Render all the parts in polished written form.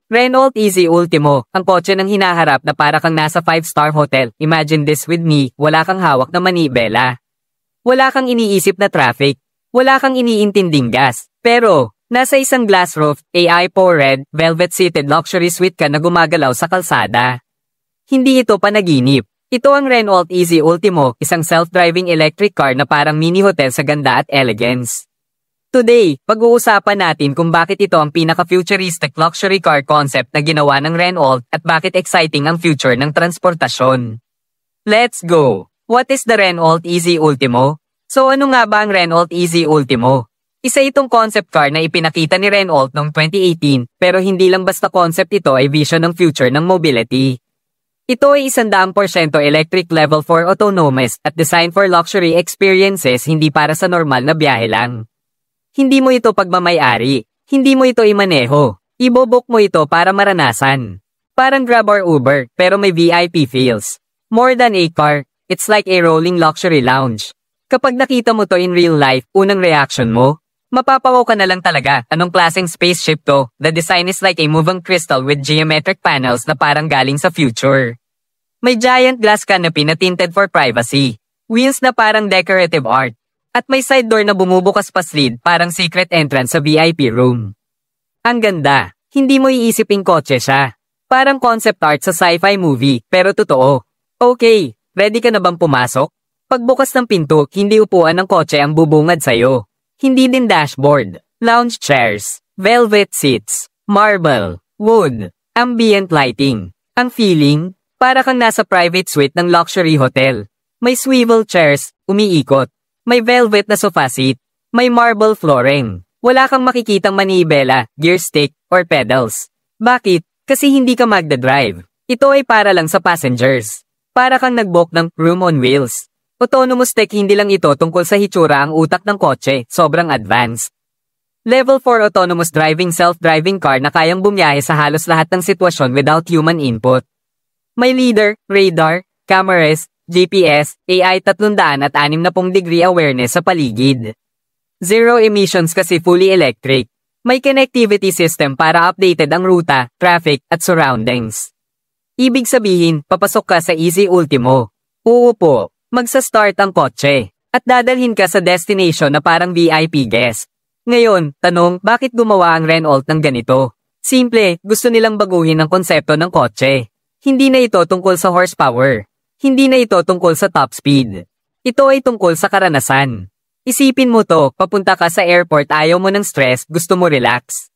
Renault Easy Ultimo, ang kotse ng hinaharap na para kang nasa 5-star hotel. Imagine this with me, wala kang hawak na manibela. Wala kang iniisip na traffic. Wala kang iniintinding gas. Pero, nasa isang glass roof, AI-powered, velvet-seated luxury suite ka na gumagalaw sa kalsada. Hindi ito panaginip. Ito ang Renault Easy Ultimo, isang self-driving electric car na parang mini hotel sa ganda at elegance. Today, pag-uusapan natin kung bakit ito ang pinaka-futuristic luxury car concept na ginawa ng Renault at bakit exciting ang future ng transportasyon. Let's go! What is the Renault Easy Ultimo? So ano nga ba ang Renault Easy Ultimo? Isa itong concept car na ipinakita ni Renault noong 2018 pero hindi lang basta concept ito ay vision ng future ng mobility. Ito ay 100% electric level 4 autonomous at designed for luxury experiences hindi para sa normal na biyahe lang. Hindi mo ito pagmamay-ari. Hindi mo ito imaneho. Ibobok mo ito para maranasan. Parang Grab or Uber, pero may VIP feels. More than a car, it's like a rolling luxury lounge. Kapag nakita mo to in real life, unang reaction mo, mapapawaw ka na lang talaga. Anong klaseng spaceship to? The design is like a moving crystal with geometric panels na parang galing sa future. May giant glass canopy na tinted for privacy. Wheels na parang decorative art. At may side door na bumubukas pa slid parang secret entrance sa VIP room. Ang ganda, hindi mo iisipin kotse siya. Parang concept art sa sci-fi movie, pero totoo. Okay, ready ka na bang pumasok? Pagbukas ng pinto, hindi upuan ng kotse ang bubungad sa'yo. Hindi din dashboard, lounge chairs, velvet seats, marble, wood, ambient lighting. Ang feeling, para kang nasa private suite ng luxury hotel. May swivel chairs, umiikot. May velvet na sofa seat. May marble flooring. Wala kang makikitang manibela, gear stick, or pedals. Bakit? Kasi hindi ka magdadrive. Ito ay para lang sa passengers. Para kang nag-book ng room on wheels. Autonomous tech hindi lang ito tungkol sa hitsura ang utak ng kotse, sobrang advanced. Level 4 autonomous driving self-driving car na kayang bumiyahe sa halos lahat ng sitwasyon without human input. May leader, radar, cameras, GPS, AI 360 degree awareness sa paligid. Zero emissions kasi fully electric. May connectivity system para updated ang ruta, traffic, at surroundings. Ibig sabihin, papasok ka sa Easy Ultimo. Uupo, magsa-start ang kotse, at dadalhin ka sa destination na parang VIP guest. Ngayon, tanong, bakit gumawa ang Renault ng ganito? Simple, gusto nilang baguhin ang konsepto ng kotse. Hindi na ito tungkol sa horsepower. Hindi na ito tungkol sa top speed. Ito ay tungkol sa karanasan. Isipin mo to, papunta ka sa airport ayaw mo ng stress, gusto mo relax.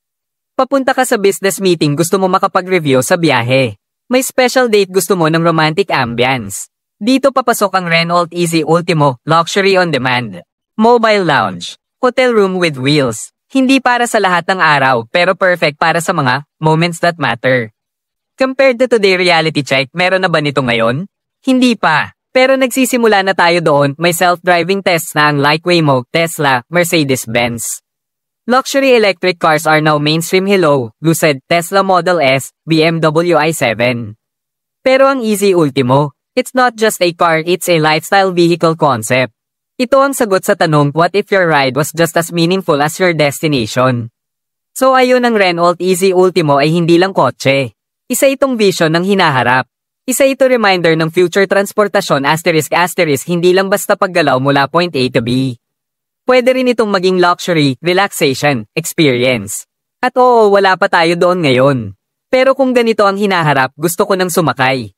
Papunta ka sa business meeting gusto mo makapag-review sa biyahe. May special date gusto mo ng romantic ambience. Dito papasok ang Renault Easy Ultimo, Luxury on Demand. Mobile lounge, hotel room with wheels. Hindi para sa lahat ng araw pero perfect para sa mga moments that matter. Compared to today reality check, meron na ba nito ngayon? Hindi pa. Pero nagsisimula na tayo doon, may self-driving tests na ang like Waymo, Tesla, Mercedes-Benz. Luxury electric cars are now mainstream. Hello, Lucid, Tesla Model S, BMW i7. Pero ang Easy Ultimo, it's not just a car, it's a lifestyle vehicle concept. Ito ang sagot sa tanong, what if your ride was just as meaningful as your destination? So ayun, ang Renault Easy Ultimo ay hindi lang kotse. Isa itong vision ng hinaharap. Isa ito reminder ng future transportasyon ***, hindi lang basta paggalaw mula point A to B. Pwede rin itong maging luxury, relaxation, experience. At oo, wala pa tayo doon ngayon. Pero kung ganito ang hinaharap, gusto ko nang sumakay.